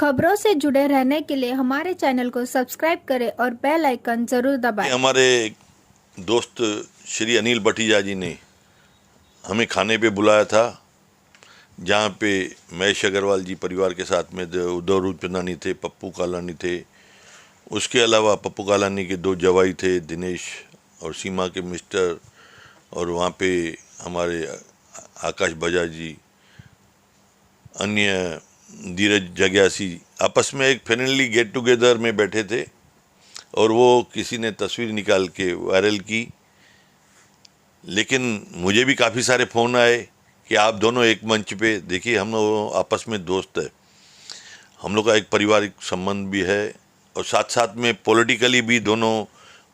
खबरों से जुड़े रहने के लिए हमारे चैनल को सब्सक्राइब करें और बेल आइकन जरूर दबाएं। हमारे दोस्त श्री अनिल बटीजा जी ने हमें खाने पे बुलाया था, जहाँ पे महेश अग्रवाल जी परिवार के साथ में उद्धव रूपचंदानी थे, पप्पू कालानी थे। उसके अलावा पप्पू कालानी के दो जवाई थे, दिनेश और सीमा के मिस्टर, और वहाँ पे हमारे आकाश बजाज जी, अन्य धीरज जग्यासी आपस में एक फ्रेंडली गेट टुगेदर में बैठे थे, और वो किसी ने तस्वीर निकाल के वायरल की। लेकिन मुझे भी काफ़ी सारे फ़ोन आए कि आप दोनों एक मंच पे देखिए। हम लोग आपस में दोस्त है, हम लोग का एक पारिवारिक संबंध भी है, और साथ साथ में पॉलिटिकली भी दोनों,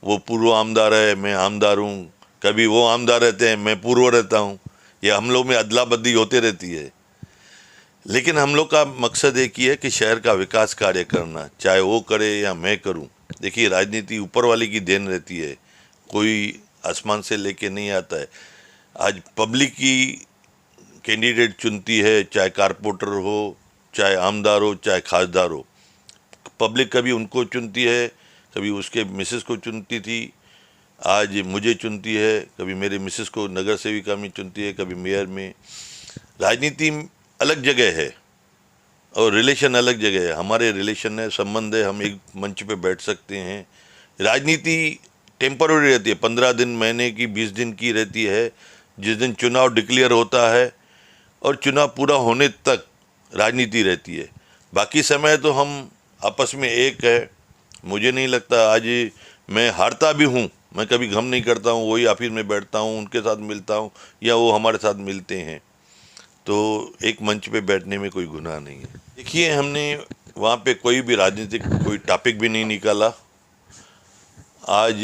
वो पूर्व आमदार है, मैं आमदार हूँ, कभी वो आमदार रहते हैं, मैं पूर्व रहता हूँ, ये हम लोग में अदला बदली होते रहती है। लेकिन हम लोग का मकसद एक ही है कि शहर का विकास कार्य करना, चाहे वो करे या मैं करूं। देखिए, राजनीति ऊपर वाले की देन रहती है, कोई आसमान से लेके नहीं आता है। आज पब्लिक की कैंडिडेट चुनती है, चाहे कारपोरेटर हो, चाहे आमदार हो, चाहे खासदार हो। पब्लिक कभी उनको चुनती है, कभी उसके मिसेस को चुनती थी, आज मुझे चुनती है, कभी मेरे मिसेस को नगर सेविका में चुनती है, कभी मेयर में। राजनीति अलग जगह है और रिलेशन अलग जगह है। हमारे रिलेशन है, संबंध है, हम एक मंच पे बैठ सकते हैं। राजनीति टेम्पररी रहती है, 15 दिन, महीने की, 20 दिन की रहती है। जिस दिन चुनाव डिक्लेयर होता है और चुनाव पूरा होने तक राजनीति रहती है। बाकी समय तो हम आपस में एक है। मुझे नहीं लगता, आज मैं हारता भी हूँ, मैं कभी गम नहीं करता हूँ, वही ऑफिस में बैठता हूँ, उनके साथ मिलता हूँ या वो हमारे साथ मिलते हैं, तो एक मंच पे बैठने में कोई गुनाह नहीं है। देखिए, हमने वहाँ पे कोई भी राजनीतिक कोई टॉपिक भी नहीं निकाला। आज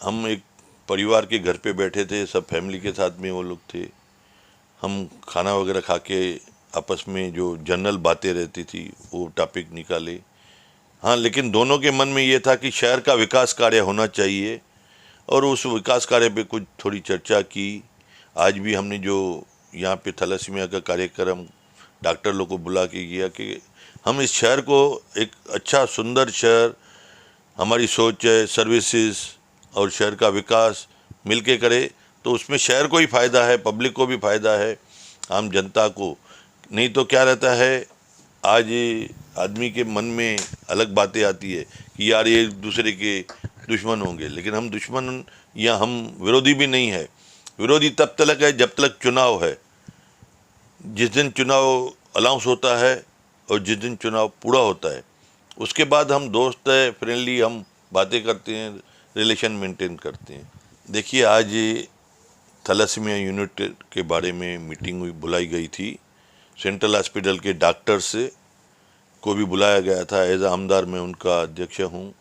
हम एक परिवार के घर पे बैठे थे, सब फैमिली के साथ में वो लोग थे। हम खाना वगैरह खा के आपस में जो जनरल बातें रहती थी वो टॉपिक निकाले। हाँ, लेकिन दोनों के मन में ये था कि शहर का विकास कार्य होना चाहिए, और उस विकास कार्य पे कुछ थोड़ी चर्चा की। आज भी हमने जो यहाँ पे थैलेसीमिया का कार्यक्रम डॉक्टर लोग को बुला के किया कि हम इस शहर को एक अच्छा सुंदर शहर, हमारी सोच है सर्विसेज और शहर का विकास मिलके करे, तो उसमें शहर को ही फ़ायदा है, पब्लिक को भी फ़ायदा है, आम जनता को। नहीं तो क्या रहता है, आज आदमी के मन में अलग बातें आती है कि यार ये दूसरे के दुश्मन होंगे, लेकिन हम दुश्मन या हम विरोधी भी नहीं है। विरोधी तब तक है जब तक चुनाव है। जिस दिन चुनाव अनाउंस होता है और जिस दिन चुनाव पूरा होता है, उसके बाद हम दोस्त हैं, फ्रेंडली, हम बातें करते हैं, रिलेशन मेंटेन करते हैं। देखिए, आज थैलेसीमिया यूनिट के बारे में मीटिंग हुई, बुलाई गई थी। सेंट्रल हॉस्पिटल के डॉक्टर से को भी बुलाया गया था, एज आमदार मैं उनका अध्यक्ष हूँ।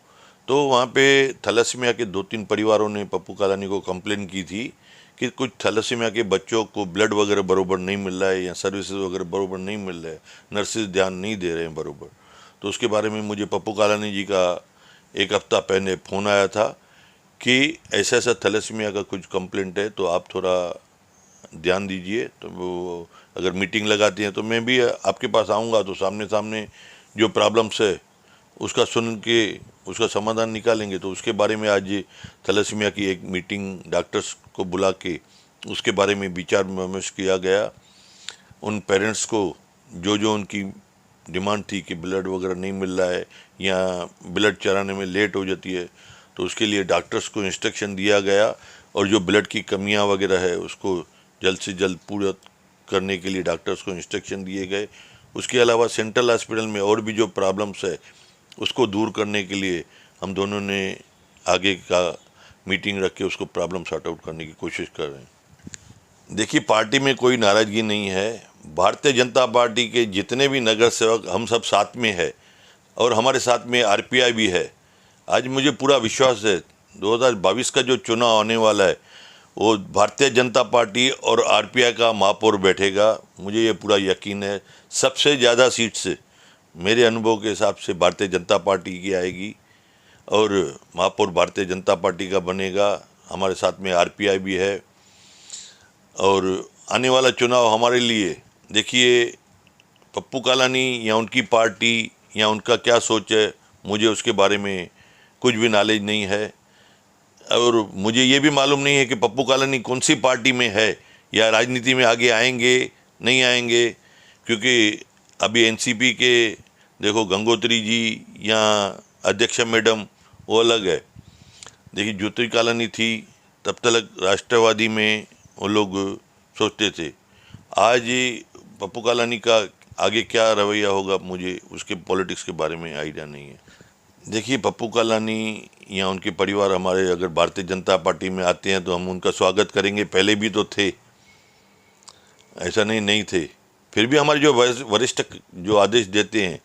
तो वहाँ पे थैलेसीमिया के 2-3 परिवारों ने पप्पू कालानी को कंप्लेन की थी कि कुछ थैलेसीमिया के बच्चों को ब्लड वगैरह बरोबर नहीं मिल रहा है या सर्विसेज वगैरह बरोबर नहीं मिल रहा है, नर्सेज ध्यान नहीं दे रहे हैं बरोबर। तो उसके बारे में मुझे पप्पू कालानी जी का एक हफ्ता पहले फ़ोन आया था कि ऐसा ऐसा थैलेसीमिया का कुछ कंप्लेंट है, तो आप थोड़ा ध्यान दीजिए। तो वो अगर मीटिंग लगाती हैं तो मैं भी आपके पास आऊँगा, तो सामने सामने जो प्रॉब्लम्स है उसका सुन के उसका समाधान निकालेंगे। तो उसके बारे में आज थैलेसीमिया की एक मीटिंग डॉक्टर्स को बुला के उसके बारे में विचार विमर्श किया गया। उन पेरेंट्स को जो जो उनकी डिमांड थी कि ब्लड वगैरह नहीं मिल रहा है या ब्लड चढ़ाने में लेट हो जाती है, तो उसके लिए डॉक्टर्स को इंस्ट्रक्शन दिया गया, और जो ब्लड की कमियां वगैरह है उसको जल्द से जल्द पूरा करने के लिए डॉक्टर्स को इंस्ट्रक्शन दिए गए। उसके अलावा सेंट्रल हॉस्पिटल में और भी जो प्रॉब्लम्स है उसको दूर करने के लिए हम दोनों ने आगे का मीटिंग रख के उसको प्रॉब्लम सॉर्ट आउट करने की कोशिश कर रहे हैं। देखिए, पार्टी में कोई नाराज़गी नहीं है। भारतीय जनता पार्टी के जितने भी नगर सेवक हम सब साथ में है, और हमारे साथ में आरपीआई भी है। आज मुझे पूरा विश्वास है 2022 का जो चुनाव आने वाला है वो भारतीय जनता पार्टी और आरपीआई का महापौर बैठेगा। मुझे ये पूरा यकीन है। सबसे ज़्यादा सीट से मेरे अनुभव के हिसाब से भारतीय जनता पार्टी की आएगी, और महापौर भारतीय जनता पार्टी का बनेगा। हमारे साथ में आरपीआई भी है। और आने वाला चुनाव हमारे लिए, देखिए, पप्पू कालानी या उनकी पार्टी या उनका क्या सोच है, मुझे उसके बारे में कुछ भी नॉलेज नहीं है। और मुझे ये भी मालूम नहीं है कि पप्पू कालानी कौन सी पार्टी में है या राजनीति में आगे आएंगे नहीं आएंगे, क्योंकि अभी एनसीपी के देखो गंगोत्री जी या अध्यक्ष मैडम वो अलग है। देखिए ज्योति कालानी थी तब तक राष्ट्रवादी में वो लोग सोचते थे। आज पप्पू कालानी का आगे क्या रवैया होगा, मुझे उसके पॉलिटिक्स के बारे में आइडिया नहीं है। देखिए पप्पू कालानी या उनके परिवार हमारे अगर भारतीय जनता पार्टी में आते हैं तो हम उनका स्वागत करेंगे। पहले भी तो थे, ऐसा नहीं थे। फिर भी हमारे जो वरिष्ठ जो आदेश देते हैं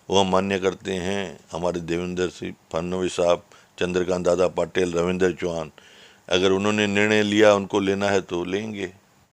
वो हम मान्य करते हैं। हमारे देवेंद्र सिंह फडणवीस साहब, चंद्रकांत दादा पाटिल, रविंद्र चौहान, अगर उन्होंने निर्णय लिया उनको लेना है तो लेंगे।